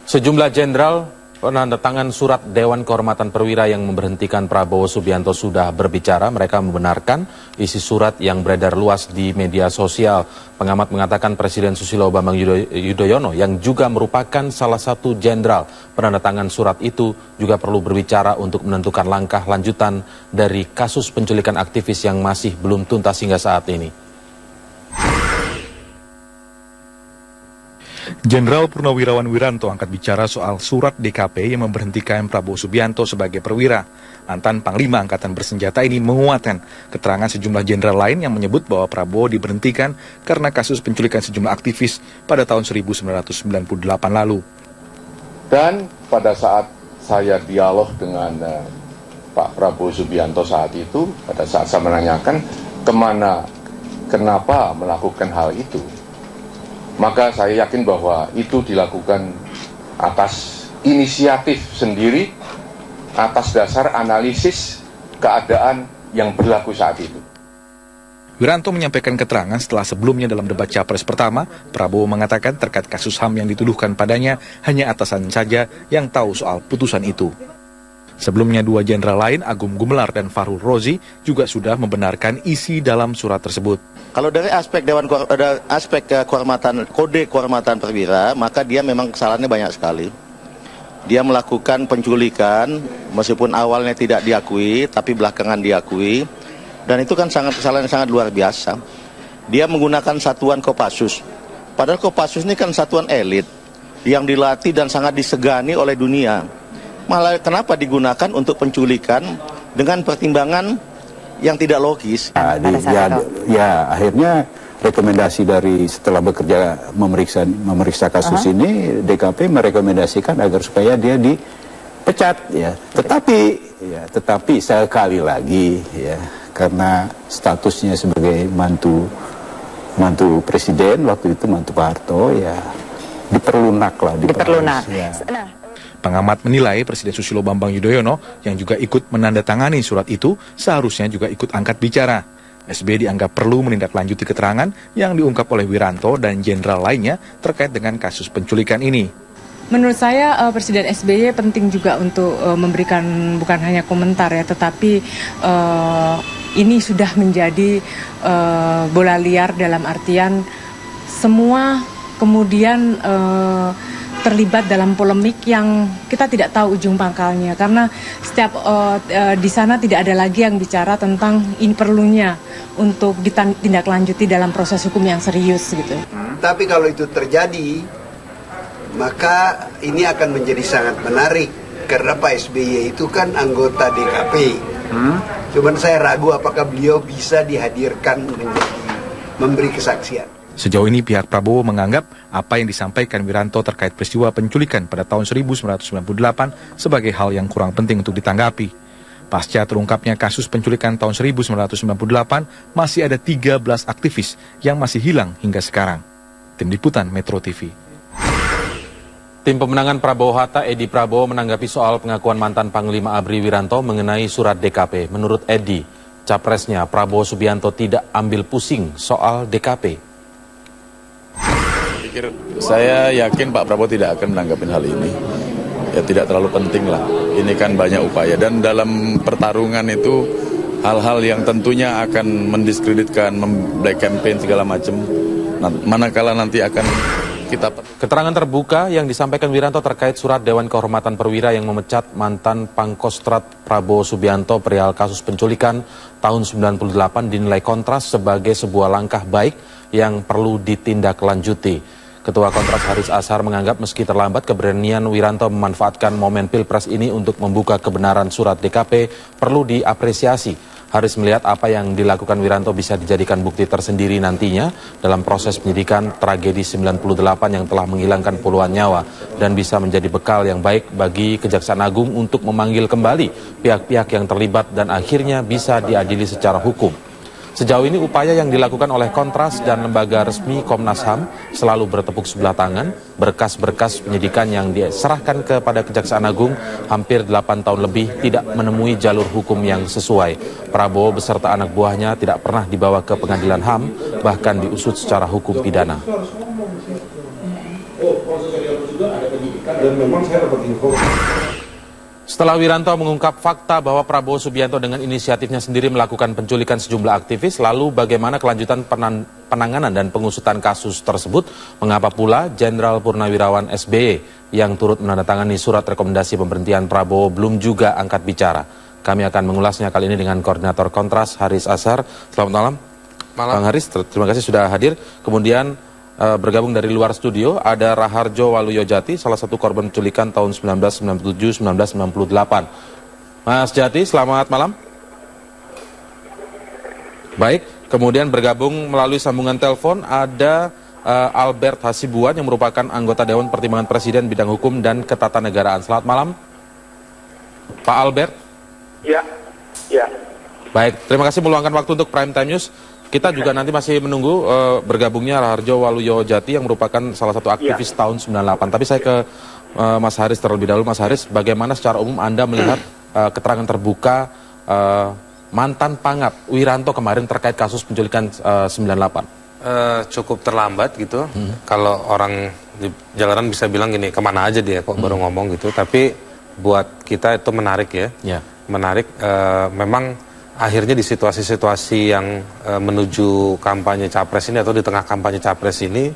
Sejumlah jenderal penandatangan surat Dewan Kehormatan Perwira yang memberhentikan Prabowo Subianto sudah berbicara. Mereka membenarkan isi surat yang beredar luas di media sosial. Pengamat mengatakan Presiden Susilo Bambang Yudhoyono yang juga merupakan salah satu jenderal penandatangan surat itu juga perlu berbicara untuk menentukan langkah lanjutan dari kasus penculikan aktivis yang masih belum tuntas hingga saat ini. Jenderal Purnawirawan Wiranto angkat bicara soal surat DKP yang memberhentikan Prabowo Subianto sebagai perwira. Mantan Panglima Angkatan Bersenjata ini menguatkan keterangan sejumlah jenderal lain yang menyebut bahwa Prabowo diberhentikan karena kasus penculikan sejumlah aktivis pada tahun 1998 lalu. Dan pada saat saya dialog dengan Pak Prabowo Subianto saat itu, pada saat saya menanyakan kenapa melakukan hal itu, maka saya yakin bahwa itu dilakukan atas inisiatif sendiri, atas dasar analisis keadaan yang berlaku saat itu. Wiranto menyampaikan keterangan setelah sebelumnya dalam debat Capres pertama, Prabowo mengatakan terkait kasus HAM yang dituduhkan padanya hanya atasan saja yang tahu soal putusan itu. Sebelumnya dua jenderal lain, Agung Gumelar dan Fahrul Rozi, juga sudah membenarkan isi dalam surat tersebut. Kalau dari aspek kode kehormatan perwira, maka dia memang kesalahannya banyak sekali. Dia melakukan penculikan, meskipun awalnya tidak diakui, tapi belakangan diakui. Dan itu kan kesalahan yang sangat luar biasa. Dia menggunakan satuan Kopassus. Padahal Kopassus ini kan satuan elit, yang dilatih dan sangat disegani oleh dunia. Malah kenapa digunakan untuk penculikan dengan pertimbangan yang tidak logis? Akhirnya rekomendasi dari setelah bekerja memeriksa kasus ini, DKP merekomendasikan agar supaya dia dipecat. Ya. Tetapi sekali lagi, ya, karena statusnya sebagai mantu presiden waktu itu, mantu Pak Harto, ya diperlunak. Ya. Pengamat menilai Presiden Susilo Bambang Yudhoyono yang juga ikut menandatangani surat itu seharusnya juga ikut angkat bicara. SBY dianggap perlu menindaklanjuti keterangan yang diungkap oleh Wiranto dan jenderal lainnya terkait dengan kasus penculikan ini. Menurut saya Presiden SBY penting juga untuk memberikan bukan hanya komentar ya, tetapi ini sudah menjadi bola liar dalam artian semua kemudian terlibat dalam polemik yang kita tidak tahu ujung pangkalnya, karena setiap di sana tidak ada lagi yang bicara tentang ini perlunya untuk ditindaklanjuti dalam proses hukum yang serius gitu. Tapi kalau itu terjadi, maka ini akan menjadi sangat menarik karena Pak SBY itu kan anggota DKP. Cuman saya ragu apakah beliau bisa dihadirkan memberi kesaksian. Sejauh ini pihak Prabowo menganggap apa yang disampaikan Wiranto terkait peristiwa penculikan pada tahun 1998 sebagai hal yang kurang penting untuk ditanggapi. Pasca terungkapnya kasus penculikan tahun 1998, masih ada 13 aktivis yang masih hilang hingga sekarang. Tim Liputan Metro TV. Tim pemenangan Prabowo Hatta Edi Prabowo menanggapi soal pengakuan mantan Panglima ABRI Wiranto mengenai surat DKP. Menurut Edi, capresnya Prabowo Subianto tidak ambil pusing soal DKP. Saya yakin Pak Prabowo tidak akan menanggapi hal ini. Ya tidak terlalu penting lah. Ini kan banyak upaya dan dalam pertarungan itu hal-hal yang tentunya akan mendiskreditkan, black campaign segala macam. Manakala nanti akan kita... Keterangan terbuka yang disampaikan Wiranto terkait surat Dewan Kehormatan Perwira yang memecat mantan Pangkostrat Prabowo Subianto perihal kasus penculikan tahun 98 dinilai kontras sebagai sebuah langkah baik yang perlu ditindaklanjuti. Ketua Kontras Haris Ashar menganggap meski terlambat, keberanian Wiranto memanfaatkan momen Pilpres ini untuk membuka kebenaran surat DKP perlu diapresiasi. Haris melihat apa yang dilakukan Wiranto bisa dijadikan bukti tersendiri nantinya dalam proses penyidikan tragedi 98 yang telah menghilangkan puluhan nyawa dan bisa menjadi bekal yang baik bagi Kejaksaan Agung untuk memanggil kembali pihak-pihak yang terlibat dan akhirnya bisa diadili secara hukum. Sejauh ini upaya yang dilakukan oleh Kontras dan lembaga resmi Komnas HAM selalu bertepuk sebelah tangan. Berkas-berkas penyidikan yang diserahkan kepada Kejaksaan Agung hampir 8 tahun lebih tidak menemui jalur hukum yang sesuai. Prabowo beserta anak buahnya tidak pernah dibawa ke pengadilan HAM, bahkan diusut secara hukum pidana. penyidikan dan memang saya dapat info. Setelah Wiranto mengungkap fakta bahwa Prabowo Subianto dengan inisiatifnya sendiri melakukan penculikan sejumlah aktivis, lalu bagaimana kelanjutan penanganan dan pengusutan kasus tersebut? Mengapa pula Jenderal Purnawirawan SBY yang turut menandatangani surat rekomendasi pemberhentian Prabowo belum juga angkat bicara? Kami akan mengulasnya kali ini dengan Koordinator Kontras, Haris Azhar. Selamat malam. Bang Haris, terima kasih sudah hadir. Kemudian bergabung dari luar studio ada Raharjo Waluyojati, salah satu korban penculikan tahun 1997-1998. Mas Jati, selamat malam. Baik, kemudian bergabung melalui sambungan telepon ada Albert Hasibuan yang merupakan anggota Dewan Pertimbangan Presiden bidang hukum dan ketatanegaraan. Selamat malam, Pak Albert. Ya. Baik, terima kasih meluangkan waktu untuk Prime Time News. Kita juga nanti masih menunggu bergabungnya Raharjo Waluyojati yang merupakan salah satu aktivis tahun 98. Tapi saya ke Mas Haris terlebih dahulu. Mas Haris, bagaimana secara umum Anda melihat keterangan terbuka mantan Pangap Wiranto kemarin terkait kasus penculikan 98? Cukup terlambat gitu. Kalau orang di jalanan bisa bilang gini, kemana aja dia kok baru ngomong gitu. Tapi buat kita itu menarik ya. Menarik, memang akhirnya di situasi-situasi yang menuju kampanye capres ini atau di tengah kampanye capres ini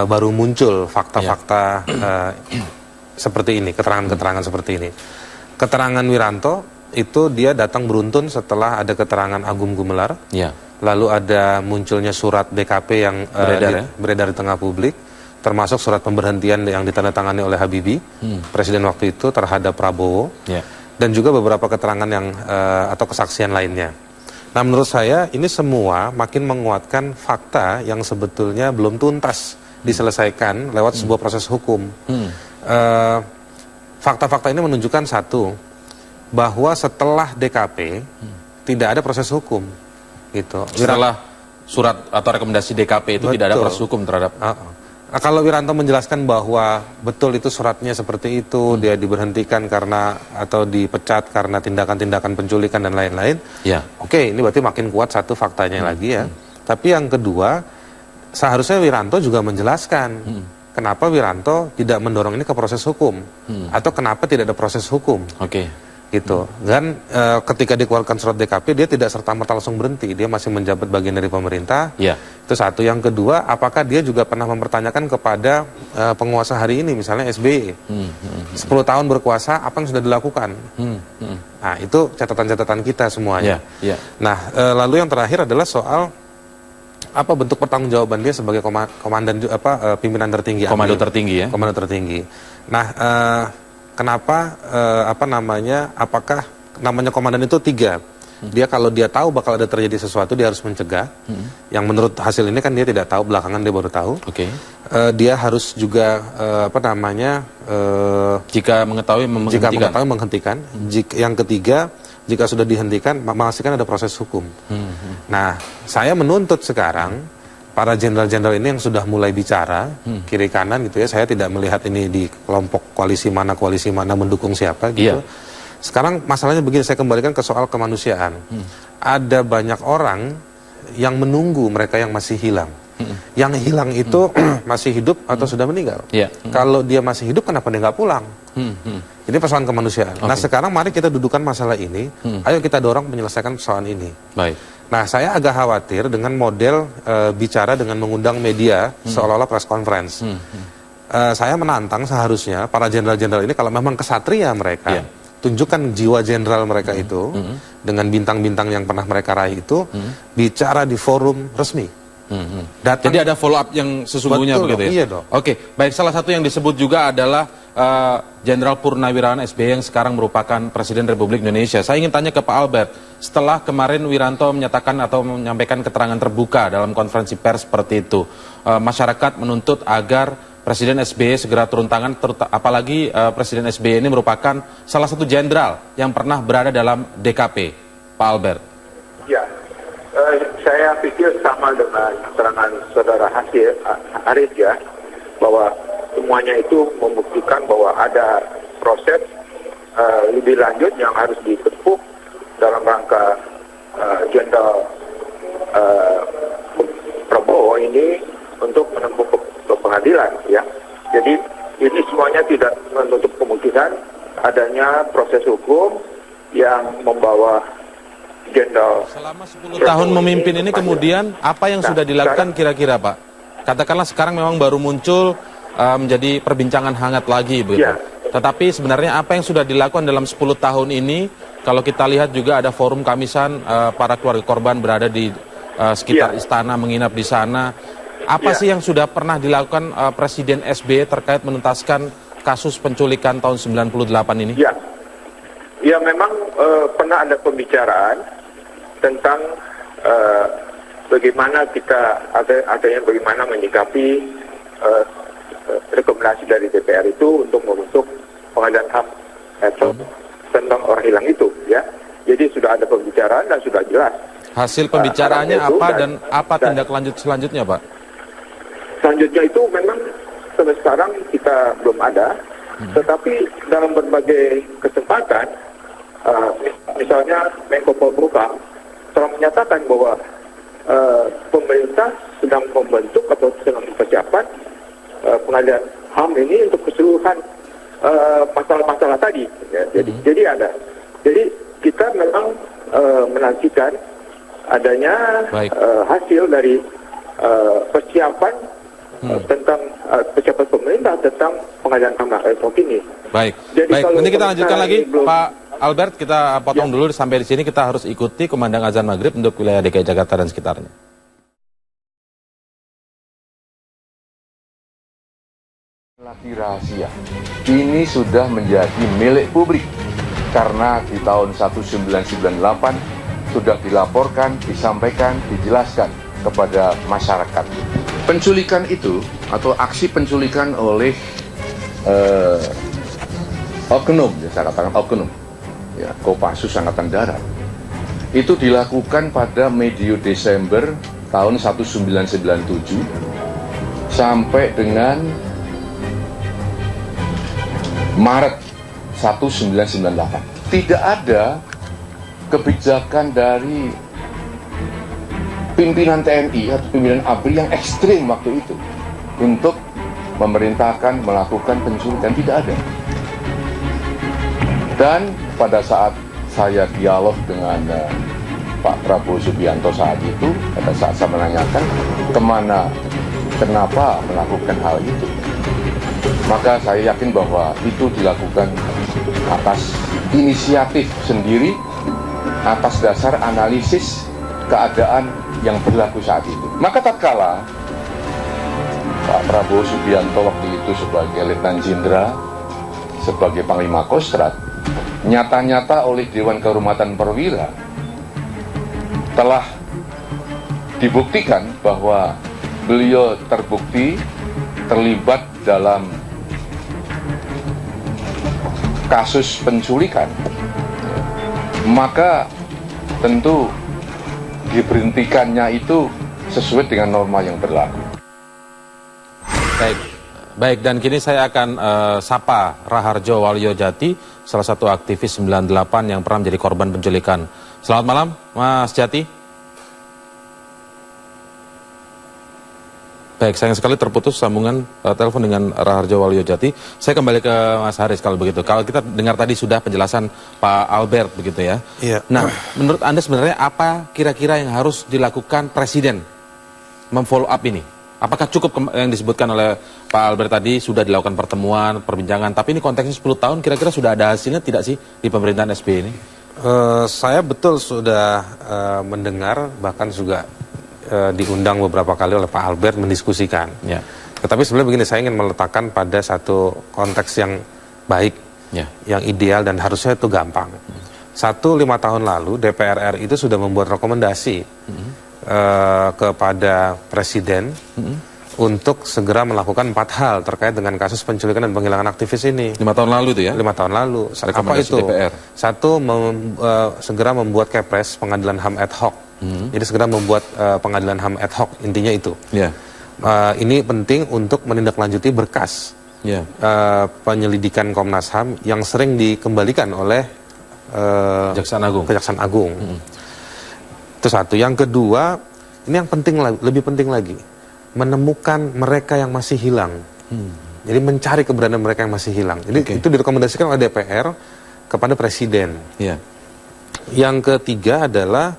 baru muncul fakta-fakta seperti ini, keterangan-keterangan seperti ini. Keterangan Wiranto itu dia datang beruntun setelah ada keterangan Agung Gumelar, lalu ada munculnya surat DKP yang beredar di tengah publik, termasuk surat pemberhentian yang ditandatangani oleh Habibie, presiden waktu itu terhadap Prabowo. Dan juga beberapa keterangan yang atau kesaksian lainnya. Nah, menurut saya ini semua makin menguatkan fakta yang sebetulnya belum tuntas diselesaikan lewat sebuah proses hukum. Fakta-fakta ini menunjukkan satu, bahwa setelah DKP tidak ada proses hukum. Gitu. Setelah surat atau rekomendasi DKP itu tidak ada proses hukum terhadap... Kalau Wiranto menjelaskan bahwa betul itu suratnya seperti itu, dia diberhentikan karena atau dipecat karena tindakan-tindakan penculikan dan lain-lain, oke, ini berarti makin kuat satu faktanya lagi ya. Tapi yang kedua, seharusnya Wiranto juga menjelaskan kenapa Wiranto tidak mendorong ini ke proses hukum, atau kenapa tidak ada proses hukum. Gitu. Dan ketika dikeluarkan surat DKP, dia tidak serta-merta langsung berhenti, dia masih menjabat bagian dari pemerintah. Itu satu. Yang kedua, apakah dia juga pernah mempertanyakan kepada penguasa hari ini, misalnya SBY, 10 tahun berkuasa, apa yang sudah dilakukan? Nah, itu catatan-catatan kita semuanya. Nah, lalu yang terakhir adalah soal apa bentuk pertanggungjawaban dia sebagai komandan pimpinan tertinggi, komando tertinggi ya. Komando tertinggi. Nah, kenapa apakah namanya komandan itu 3? Dia kalau dia tahu bakal ada terjadi sesuatu, dia harus mencegah. Yang menurut hasil ini kan dia tidak tahu, belakangan dia baru tahu. Dia harus juga jika mengetahui menghentikan. Yang ketiga, jika sudah dihentikan, memastikan ada proses hukum. Nah, saya menuntut sekarang para jenderal-jenderal ini yang sudah mulai bicara kiri kanan gitu ya, saya tidak melihat ini di kelompok koalisi mana mendukung siapa gitu. Sekarang masalahnya begini, saya kembalikan ke soal kemanusiaan. Ada banyak orang yang menunggu mereka yang masih hilang. Yang hilang itu masih hidup atau sudah meninggal. Kalau dia masih hidup, kenapa dia nggak pulang? Ini persoalan kemanusiaan. Nah, sekarang mari kita dudukan masalah ini. Ayo kita dorong menyelesaikan persoalan ini. Nah, saya agak khawatir dengan model bicara dengan mengundang media seolah-olah press conference. Saya menantang seharusnya para jenderal-jenderal ini, kalau memang kesatria mereka, tunjukkan jiwa jenderal mereka itu dengan bintang-bintang yang pernah mereka raih itu, bicara di forum resmi. Jadi ada follow up yang sesungguhnya begitu ya? Iya dong. Oke, baik, salah satu yang disebut juga adalah Jenderal Purnawirawan SBY yang sekarang merupakan Presiden Republik Indonesia. Saya ingin tanya ke Pak Albert, setelah kemarin Wiranto menyatakan atau menyampaikan keterangan terbuka dalam konferensi pers seperti itu, masyarakat menuntut agar Presiden SBY segera turun tangan, apalagi Presiden SBY ini merupakan salah satu jenderal yang pernah berada dalam DKP, Pak Albert. Ya, saya pikir sama dengan keterangan saudara Haris ya, bahwa semuanya itu membuktikan bahwa ada proses lebih lanjut yang harus ditempuh dalam rangka Jenderal Prabowo ini untuk menempuh ke pengadilan ya. Jadi ini semuanya tidak menutup kemungkinan adanya proses hukum yang membawa Jenderal. Selama 10 tahun memimpin ini kemudian apa yang sudah dilakukan kira-kira Pak? Katakanlah sekarang memang baru muncul menjadi perbincangan hangat lagi begitu. Ya. Tetapi sebenarnya apa yang sudah dilakukan dalam 10 tahun ini, kalau kita lihat juga ada forum Kamisan, para keluarga korban berada di sekitar istana, menginap di sana. Apa sih yang sudah pernah dilakukan Presiden SBY terkait menuntaskan kasus penculikan tahun 98 ini? Ya memang pernah ada pembicaraan tentang bagaimana kita bagaimana menyikapi rekomendasi dari DPR itu untuk membentuk pengadilan HAM tentang orang hilang itu, ya. Jadi sudah ada pembicaraan dan sudah jelas. Hasil pembicaraannya apa dan apa tindak lanjut selanjutnya, Pak? Selanjutnya itu memang sampai sekarang kita belum ada, tetapi dalam berbagai kesempatan, misalnya Menko Polhukam telah menyatakan bahwa pemerintah sedang membentuk atau sedang mempersiapkan pengadilan HAM ini untuk keseluruhan masalah-masalah tadi. Ya. Jadi kita memang menantikan adanya hasil dari persiapan tentang persiapan pemerintah tentang pengadilan HAM ini. Baik. Jadi Nanti kita lanjutkan lagi, Pak Albert. Kita potong dulu sampai di sini. Kita harus ikuti kumandang azan maghrib untuk wilayah DKI Jakarta dan sekitarnya. Lagi rahasia. Ini sudah menjadi milik publik karena di tahun 1998 sudah dilaporkan, disampaikan, dijelaskan kepada masyarakat. Penculikan itu atau aksi penculikan oleh oknum, ya saya katakan oknum, ya, Kopassus Angkatan Darat, itu dilakukan pada medio Desember tahun 1997 sampai dengan Maret 1998. Tidak ada kebijakan dari pimpinan TNI atau pimpinan ABRI yang ekstrim waktu itu untuk memerintahkan melakukan penculikan, tidak ada. Dan pada saat saya dialog dengan Pak Prabowo Subianto saat itu, pada saat saya menanyakan kenapa melakukan hal itu, maka saya yakin bahwa itu dilakukan atas inisiatif sendiri, atas dasar analisis keadaan yang berlaku saat itu. Maka tatkala Pak Prabowo Subianto waktu itu sebagai Letnan Jenderal, sebagai Panglima Kostrad, nyata-nyata oleh Dewan Kehormatan Perwira telah dibuktikan bahwa beliau terbukti terlibat dalam kasus penculikan, maka tentu diberhentikannya itu sesuai dengan norma yang berlaku. Baik, dan kini saya akan sapa Raharjo Walyojati, salah satu aktivis 98 yang pernah menjadi korban penculikan. Selamat malam, Mas Jati. Baik, sayang sekali terputus sambungan telepon dengan Raharjo Walyojati. Saya kembali ke Mas Haris kalau begitu. Kalau kita dengar tadi sudah penjelasan Pak Albert begitu ya. Iya. Nah, menurut Anda sebenarnya apa kira-kira yang harus dilakukan Presiden memfollow up ini? Apakah cukup yang disebutkan oleh Pak Albert tadi sudah dilakukan pertemuan, perbincangan, tapi ini konteksnya 10 tahun kira-kira sudah ada hasilnya tidak sih di pemerintahan SBY ini? Saya betul sudah mendengar, bahkan juga diundang beberapa kali oleh Pak Albert mendiskusikan. Ya. Tetapi sebenarnya begini, saya ingin meletakkan pada satu konteks yang baik, yang ideal dan harusnya itu gampang. 5 tahun lalu DPR RI itu sudah membuat rekomendasi kepada Presiden untuk segera melakukan 4 hal terkait dengan kasus penculikan dan penghilangan aktivis ini. 5 tahun lalu itu ya? 5 tahun lalu. Apa itu? DPR. Satu, segera membuat Kepres pengadilan HAM ad hoc. Jadi segera membuat pengadilan HAM ad hoc, intinya itu. Ini penting untuk menindaklanjuti berkas penyelidikan Komnas HAM yang sering dikembalikan oleh Kejaksaan Agung. Itu satu. Yang kedua, ini yang penting, lebih penting lagi, menemukan mereka yang masih hilang. Jadi mencari keberadaan mereka yang masih hilang. Jadi itu direkomendasikan oleh DPR kepada Presiden. Ya. Yang ketiga adalah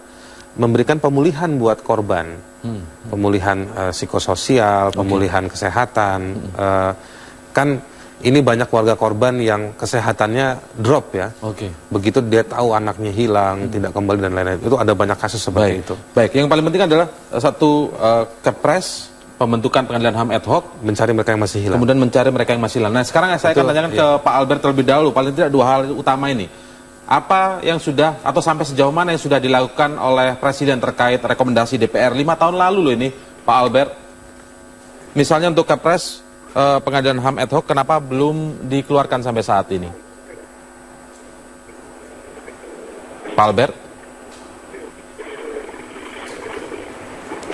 memberikan pemulihan buat korban, pemulihan psikososial, pemulihan kesehatan. Kan ini banyak warga korban yang kesehatannya drop ya. Begitu dia tahu anaknya hilang, tidak kembali dan lain-lain. Itu ada banyak kasus seperti itu. Baik, yang paling penting adalah satu Kepres, pembentukan pengadilan HAM ad hoc, mencari mereka yang masih hilang. Kemudian mencari mereka yang masih hilang. Nah, sekarang saya akan tanyakan ke Pak Albert terlebih dahulu. Paling tidak dua hal utama ini. Apa yang sudah atau sampai sejauh mana yang sudah dilakukan oleh Presiden terkait rekomendasi DPR 5 tahun lalu loh ini, Pak Albert? Misalnya untuk Kepres pengadilan HAM ad hoc, kenapa belum dikeluarkan sampai saat ini? Pak Albert?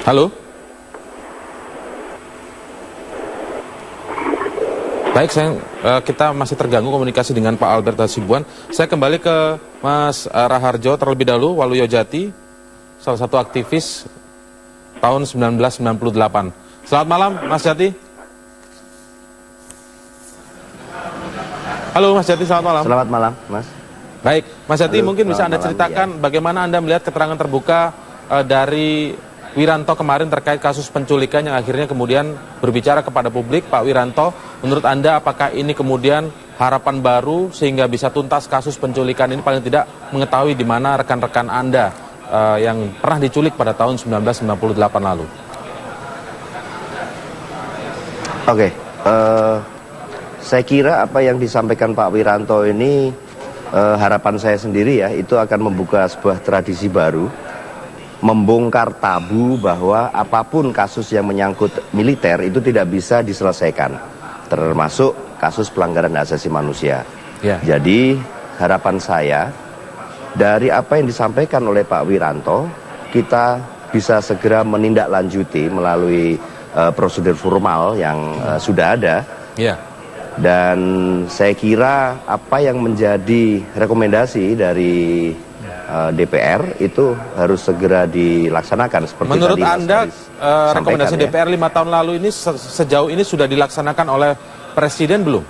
Halo? Baik, kita masih terganggu komunikasi dengan Pak Albert Hasibuan. Saya kembali ke Mas Raharjo terlebih dahulu, Waluyo Jati, salah satu aktivis tahun 1998. Selamat malam, Mas Jati. Halo, Mas Jati, selamat malam. Selamat malam, Mas. Baik, Mas Jati, halo, mungkin bisa Anda ceritakan bagaimana Anda melihat keterangan terbuka dari Wiranto kemarin terkait kasus penculikan yang akhirnya kemudian berbicara kepada publik. Pak Wiranto, menurut Anda apakah ini kemudian harapan baru sehingga bisa tuntas kasus penculikan ini, paling tidak mengetahui di mana rekan-rekan Anda yang pernah diculik pada tahun 1998 lalu? Oke, saya kira apa yang disampaikan Pak Wiranto ini harapan saya sendiri ya, itu akan membuka sebuah tradisi baru, membongkar tabu bahwa apapun kasus yang menyangkut militer itu tidak bisa diselesaikan, termasuk kasus pelanggaran hak asasi manusia. Jadi harapan saya dari apa yang disampaikan oleh Pak Wiranto, kita bisa segera menindaklanjuti melalui prosedur formal yang sudah ada. Dan saya kira apa yang menjadi rekomendasi dari DPR itu harus segera dilaksanakan seperti menurut tadi Anda rekomendasi DPR 5 tahun lalu ini sejauh ini sudah dilaksanakan oleh Presiden belum?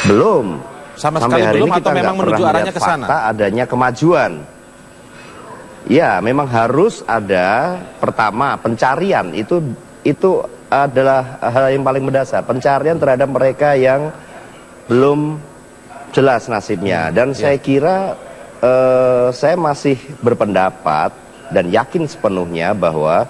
Belum. Sama sekali belum atau memang menuju arahnya ke sana? Fakta adanya kemajuan. Ya, memang harus ada pertama pencarian itu adalah hal yang paling mendasar, pencarian terhadap mereka yang belum jelas nasibnya. Dan saya kira saya masih berpendapat dan yakin sepenuhnya bahwa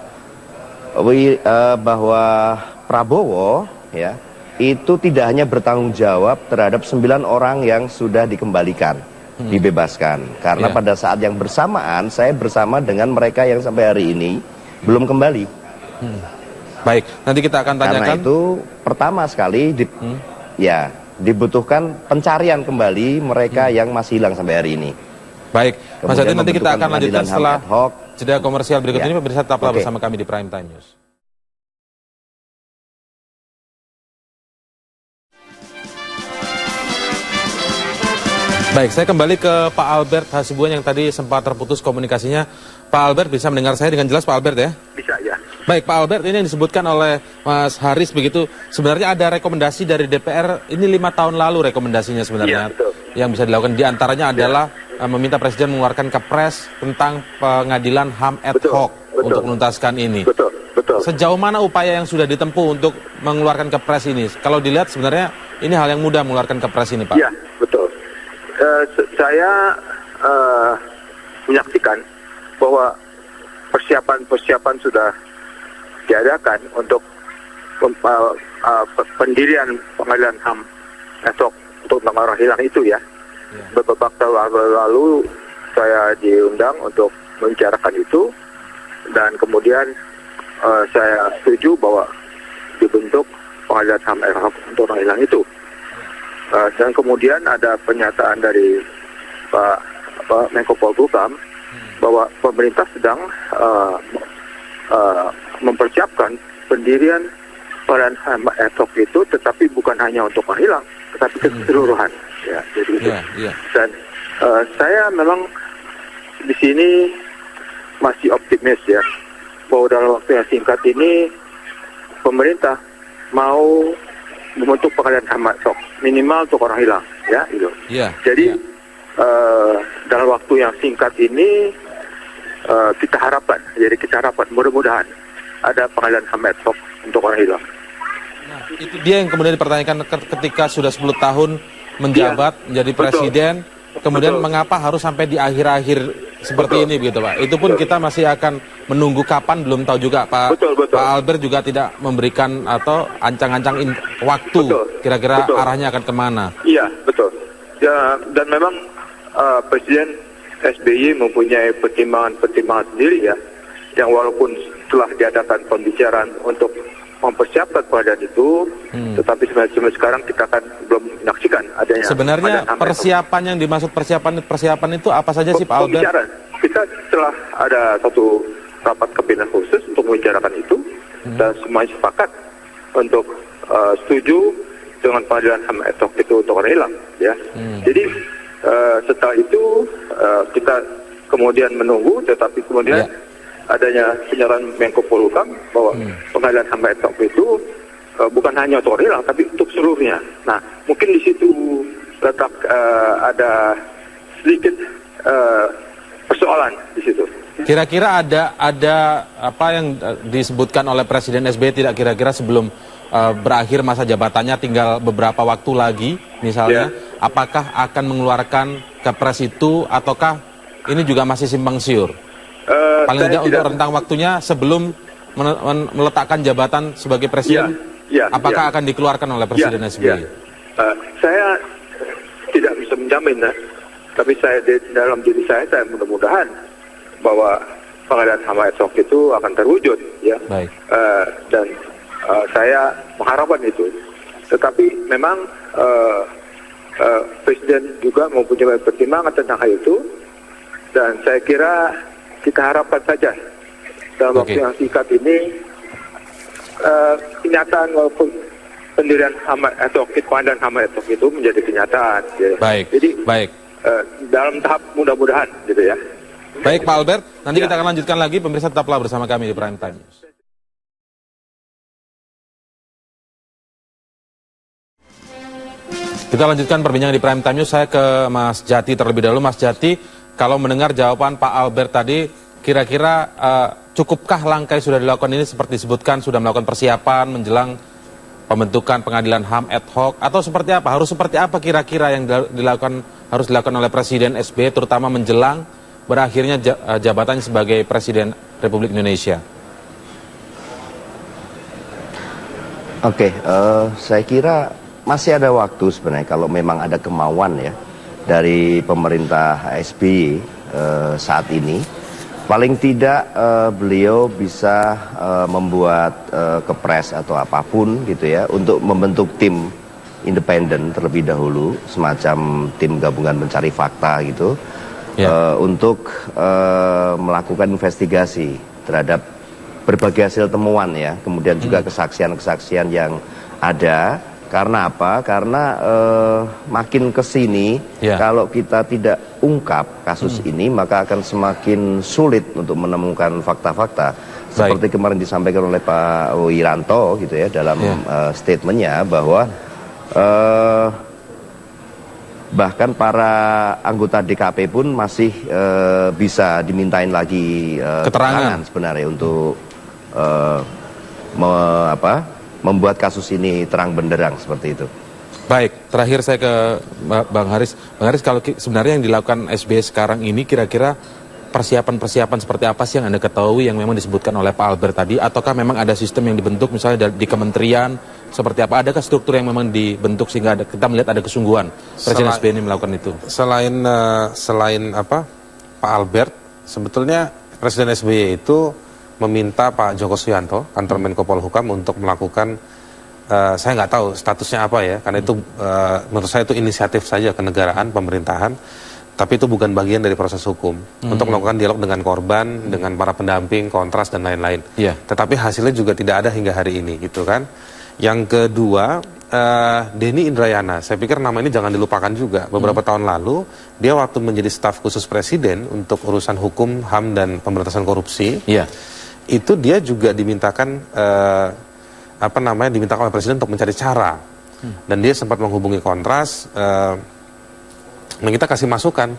Prabowo ya itu tidak hanya bertanggung jawab terhadap 9 orang yang sudah dikembalikan, dibebaskan. Karena pada saat yang bersamaan saya bersama dengan mereka yang sampai hari ini belum kembali. Baik, nanti kita akan tanyakan. Karena itu pertama sekali dibutuhkan pencarian kembali mereka yang masih hilang sampai hari ini. Baik, Mas Adi, nanti kita akan lanjutkan setelah jeda komersial berikut ini. Pemirsa tetaplah bersama kami di Prime Time News. Baik, saya kembali ke Pak Albert Hasibuan yang tadi sempat terputus komunikasinya. Pak Albert, bisa mendengar saya dengan jelas, Pak Albert ya? Bisa, ya. Baik, Pak Albert, ini yang disebutkan oleh Mas Haris begitu, sebenarnya ada rekomendasi dari DPR, ini 5 tahun lalu rekomendasinya sebenarnya, yang bisa dilakukan. Di antaranya adalah meminta Presiden mengeluarkan Kepres tentang pengadilan HAM ad hoc untuk menuntaskan ini. Sejauh mana upaya yang sudah ditempuh untuk mengeluarkan Kepres ini? Kalau dilihat sebenarnya ini hal yang mudah mengeluarkan Kepres ini, Pak. Iya, betul. Saya menyaksikan bahwa persiapan sudah diadakan untuk pendirian pengadilan HAM esok untuk orang hilang itu ya. Beberapa tahun lalu saya diundang untuk membicarakan itu dan kemudian saya setuju bahwa dibentuk pengadilan HAM esok untuk orang hilang itu. Dan kemudian ada pernyataan dari Pak Menko Polhukam bahwa pemerintah sedang mempersiapkan pendirian pengadilan HAM ad hoc itu, tetapi bukan hanya untuk orang hilang, tetapi keseluruhan. Ya, jadi itu. Dan saya memang di sini masih optimis ya, bahwa dalam waktu yang singkat ini pemerintah mau membentuk pengadilan HAM ad hoc minimal untuk orang hilang, ya, gitu. Jadi dalam waktu yang singkat ini kita harapkan mudah-mudahan ada pengadilan HAM ad hoc untuk orang hilang. Nah, itu dia yang kemudian dipertanyakan ketika sudah 10 tahun menjabat menjadi presiden, kemudian mengapa harus sampai di akhir-akhir seperti ini begitu Pak? Itu pun kita masih akan menunggu kapan, belum tahu juga Pak. Pak Albert juga tidak memberikan atau ancang-ancang waktu kira-kira arahnya akan kemana. Iya, betul. Ya, dan memang Presiden SBY mempunyai pertimbangan-pertimbangan sendiri ya, yang walaupun telah diadakan pembicaraan untuk mempersiapkan pengadilan itu, tetapi sampai sekarang kita kan belum menyaksikan adanya. Sebenarnya persiapan yang dimaksud persiapan itu apa saja sih Pak Albert? Kita telah ada satu rapat kabinet khusus untuk membicarakan itu, dan semuanya sepakat untuk setuju dengan pengadilan HAM ad hoc itu untuk orang hilang, ya. Jadi setelah itu kita kemudian menunggu, tetapi kemudian adanya penyaran Menko Polhukam bahwa pengadilan HAM ad hoc itu bukan hanya untuk orang hilang, tapi untuk seluruhnya. Nah, mungkin di situ letak ada sedikit persoalan di situ. Kira-kira ada apa yang disebutkan oleh Presiden SBY tidak kira-kira sebelum berakhir masa jabatannya tinggal beberapa waktu lagi misalnya, apakah akan mengeluarkan Kepres itu ataukah ini juga masih simpang siur? Paling tidak untuk rentang waktunya sebelum meletakkan jabatan sebagai presiden, apakah akan dikeluarkan oleh Presiden SBY? Saya tidak bisa menjamin, tapi saya dalam diri saya mudah-mudahan bahwa pengadilan HAM ad hoc itu akan terwujud, ya. Dan saya mengharapkan itu. Tetapi memang Presiden juga mempunyai pertimbangan tentang hal itu, dan saya kira kita harapkan saja dalam waktu yang singkat ini kenyataan walaupun pendirian HAM ad hoc, pengadilan HAM ad hoc itu menjadi kenyataan. Ya. Jadi dalam tahap mudah-mudahan gitu ya. Baik Pak Albert, nanti kita akan lanjutkan lagi. Pemirsa tetaplah bersama kami di Prime Time News. Kita lanjutkan perbincangan di Prime Time News. Saya ke Mas Jati terlebih dahulu. Mas Jati, kalau mendengar jawaban Pak Albert tadi, kira-kira cukupkah langkah yang sudah dilakukan ini seperti disebutkan sudah melakukan persiapan menjelang pembentukan pengadilan HAM ad hoc, atau seperti apa? Harus seperti apa kira-kira yang harus dilakukan oleh Presiden SBY terutama menjelang berakhirnya jabatannya sebagai Presiden Republik Indonesia? Oke, saya kira masih ada waktu sebenarnya kalau memang ada kemauan ya dari pemerintah SBY saat ini. Paling tidak beliau bisa membuat kepres atau apapun gitu ya untuk membentuk tim independen terlebih dahulu, semacam tim gabungan mencari fakta gitu, untuk melakukan investigasi terhadap berbagai hasil temuan ya, kemudian juga kesaksian-kesaksian yang ada. Karena apa? Karena makin kesini kalau kita tidak ungkap kasus ini, maka akan semakin sulit untuk menemukan fakta-fakta. Seperti kemarin disampaikan oleh Pak Wiranto gitu ya dalam statementnya bahwa bahkan para anggota DKP pun masih bisa dimintain lagi keterangan sebenarnya untuk membuat kasus ini terang benderang seperti itu. Baik, terakhir saya ke Bang Haris. Bang Haris, kalau sebenarnya yang dilakukan SBY sekarang ini kira-kira persiapan-persiapan seperti apa sih yang Anda ketahui yang memang disebutkan oleh Pak Albert tadi? Ataukah memang ada sistem yang dibentuk misalnya di kementerian seperti apa? Adakah struktur yang memang dibentuk sehingga kita melihat ada kesungguhan Presiden SBY ini melakukan itu? Selain Pak Albert, sebetulnya Presiden SBY itu meminta Pak Joko Suyanto, kantor Menko Polhukam, untuk melakukan, saya nggak tahu statusnya apa ya, karena itu menurut saya itu inisiatif saja kenegaraan, pemerintahan, tapi itu bukan bagian dari proses hukum, untuk melakukan dialog dengan korban, dengan para pendamping, kontras, dan lain-lain. Tetapi hasilnya juga tidak ada hingga hari ini, gitu kan. Yang kedua, Denny Indrayana, saya pikir nama ini jangan dilupakan juga. Beberapa tahun lalu, dia waktu menjadi staf khusus Presiden untuk urusan hukum, HAM, dan pemberantasan korupsi, itu dia juga dimintakan diminta oleh Presiden untuk mencari cara. Dan dia sempat menghubungi Kontras, dan kita kasih masukan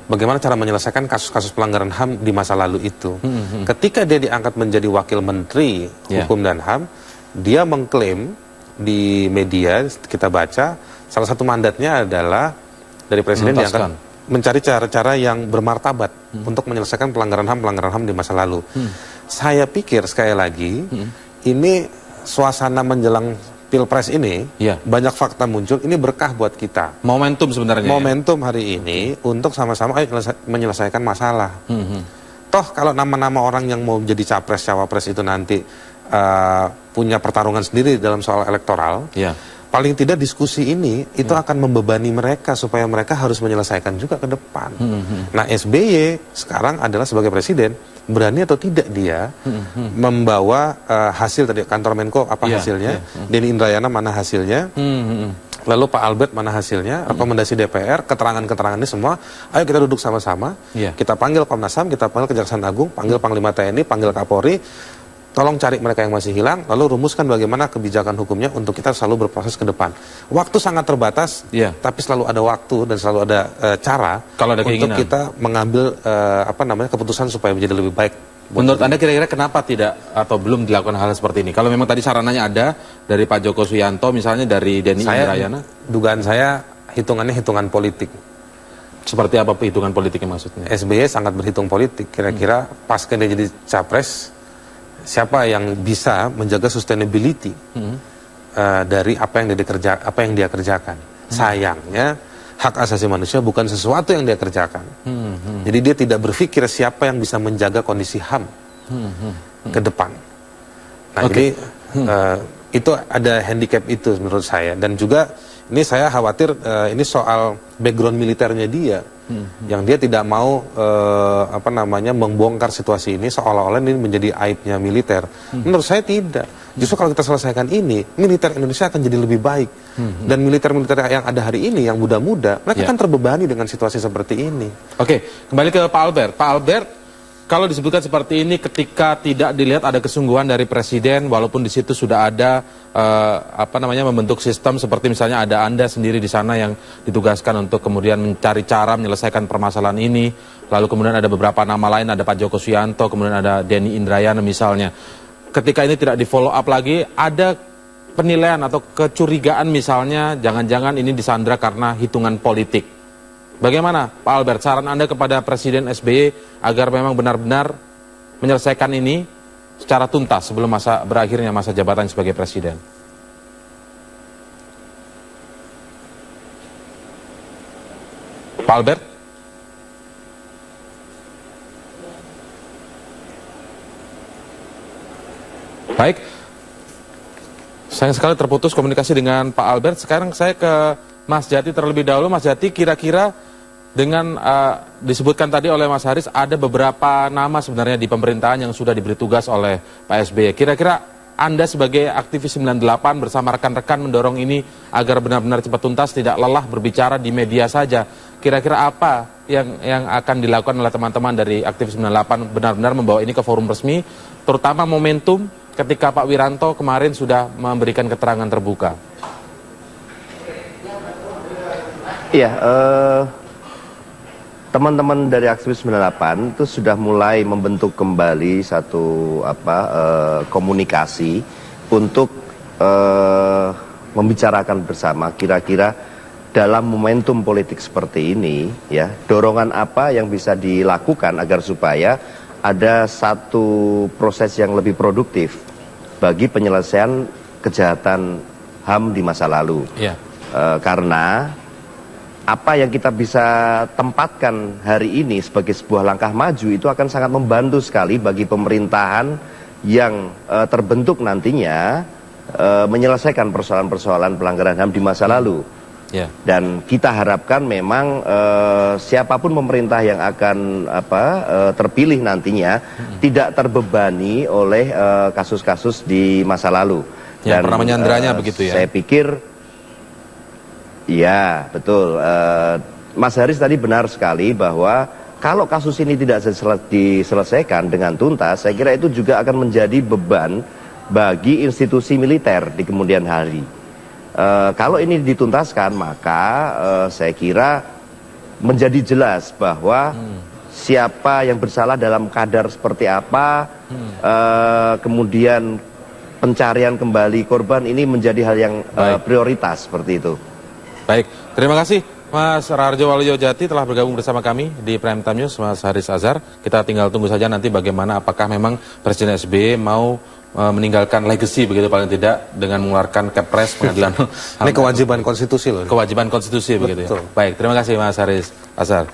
bagaimana cara menyelesaikan kasus-kasus pelanggaran HAM di masa lalu itu. Ketika dia diangkat menjadi Wakil Menteri Hukum dan HAM, dia mengklaim di media, kita baca, salah satu mandatnya adalah dari Presiden diangkat mencari cara-cara yang bermartabat untuk menyelesaikan pelanggaran HAM di masa lalu. Saya pikir sekali lagi, ini suasana menjelang Pilpres ini, banyak fakta muncul, ini berkah buat kita. Momentum sebenarnya. Momentum hari ini untuk sama-sama menyelesaikan masalah. Toh kalau nama-nama orang yang mau jadi capres, cawapres itu nanti punya pertarungan sendiri dalam soal elektoral, paling tidak diskusi ini itu akan membebani mereka supaya mereka harus menyelesaikan juga ke depan. Nah, SBY sekarang adalah sebagai Presiden, berani atau tidak dia membawa hasil tadi kantor Menko apa hasilnya, Denny Indrayana mana hasilnya, lalu Pak Albert mana hasilnya, rekomendasi DPR, keterangan-keterangan ini semua, ayo kita duduk sama-sama, kita panggil Komnas HAM, kita panggil Kejaksaan Agung, panggil Panglima TNI, panggil Kapolri, tolong cari mereka yang masih hilang, lalu rumuskan bagaimana kebijakan hukumnya untuk kita selalu berproses ke depan. Waktu sangat terbatas, tapi selalu ada waktu dan selalu ada cara kalau ada untuk kita mengambil keputusan supaya menjadi lebih baik. Menurut Anda kira-kira kenapa tidak atau belum dilakukan hal seperti ini? Kalau memang tadi sarananya ada dari Pak Joko Suyanto, misalnya dari Denny Indrayana, dugaan saya hitungannya hitungan politik. Seperti apa hitungan politiknya maksudnya? SBY sangat berhitung politik. Kira-kira pasca dia jadi capres, siapa yang bisa menjaga sustainability dari apa yang dia kerjakan. Sayangnya hak asasi manusia bukan sesuatu yang dia kerjakan. Jadi dia tidak berpikir siapa yang bisa menjaga kondisi HAM ke depan. Nah, jadi itu ada handicap itu menurut saya. Dan juga ini saya khawatir ini soal background militernya dia, yang dia tidak mau membongkar situasi ini seolah-olah ini menjadi aibnya militer. Menurut saya tidak. Justru kalau kita selesaikan ini, militer Indonesia akan jadi lebih baik. Dan militer-militer yang ada hari ini, yang muda-muda, mereka kan terbebani dengan situasi seperti ini. Oke, kembali ke Pak Albert. Pak Albert, kalau disebutkan seperti ini ketika tidak dilihat ada kesungguhan dari Presiden, walaupun di situ sudah ada membentuk sistem seperti misalnya ada Anda sendiri di sana yang ditugaskan untuk kemudian mencari cara menyelesaikan permasalahan ini, lalu kemudian ada beberapa nama lain, ada Pak Joko Suyanto, kemudian ada Denny Indrayana misalnya. Ketika ini tidak di follow up lagi, ada penilaian atau kecurigaan misalnya jangan-jangan ini disandra karena hitungan politik. Bagaimana Pak Albert, saran Anda kepada Presiden SBY agar memang benar-benar menyelesaikan ini secara tuntas sebelum berakhirnya masa jabatan sebagai Presiden? Pak Albert? Baik, sayang sekali terputus komunikasi dengan Pak Albert. Sekarang saya ke Mas Jati terlebih dahulu. Mas Jati, kira-kira dengan disebutkan tadi oleh Mas Haris ada beberapa nama sebenarnya di pemerintahan yang sudah diberi tugas oleh Pak SBY. Kira-kira Anda sebagai aktivis 98 bersama rekan-rekan mendorong ini agar benar-benar cepat tuntas, tidak lelah berbicara di media saja. Kira-kira apa yang akan dilakukan oleh teman-teman dari aktivis 98 benar-benar membawa ini ke forum resmi, terutama momentum ketika Pak Wiranto kemarin sudah memberikan keterangan terbuka? Iya, teman-teman dari aktivis 98 itu sudah mulai membentuk kembali satu komunikasi untuk membicarakan bersama kira-kira dalam momentum politik seperti ini, ya, dorongan apa yang bisa dilakukan agar supaya ada satu proses yang lebih produktif bagi penyelesaian kejahatan HAM di masa lalu. Karena apa yang kita bisa tempatkan hari ini sebagai sebuah langkah maju itu akan sangat membantu sekali bagi pemerintahan yang terbentuk nantinya menyelesaikan persoalan-persoalan pelanggaran HAM di masa lalu. Dan kita harapkan memang siapapun pemerintah yang akan terpilih nantinya tidak terbebani oleh kasus-kasus di masa lalu. Dan pernah menyandranya begitu ya? Saya pikir, ya betul. Mas Haris tadi benar sekali bahwa kalau kasus ini tidak diselesaikan dengan tuntas, saya kira itu juga akan menjadi beban bagi institusi militer di kemudian hari. Kalau ini dituntaskan, maka saya kira menjadi jelas bahwa siapa yang bersalah dalam kadar seperti apa, kemudian pencarian kembali korban ini menjadi hal yang prioritas seperti itu. Baik, terima kasih Mas Raharjo Waluyo-Jati telah bergabung bersama kami di Prime Time News, Mas Haris Azhar. Kita tinggal tunggu saja nanti bagaimana, apakah memang Presiden SBY mau meninggalkan legacy begitu paling tidak dengan mengeluarkan Kepres pengadilan. Ini kewajiban konstitusi loh. Kewajiban konstitusi begitu ya. Baik, terima kasih Mas Haris Azhar.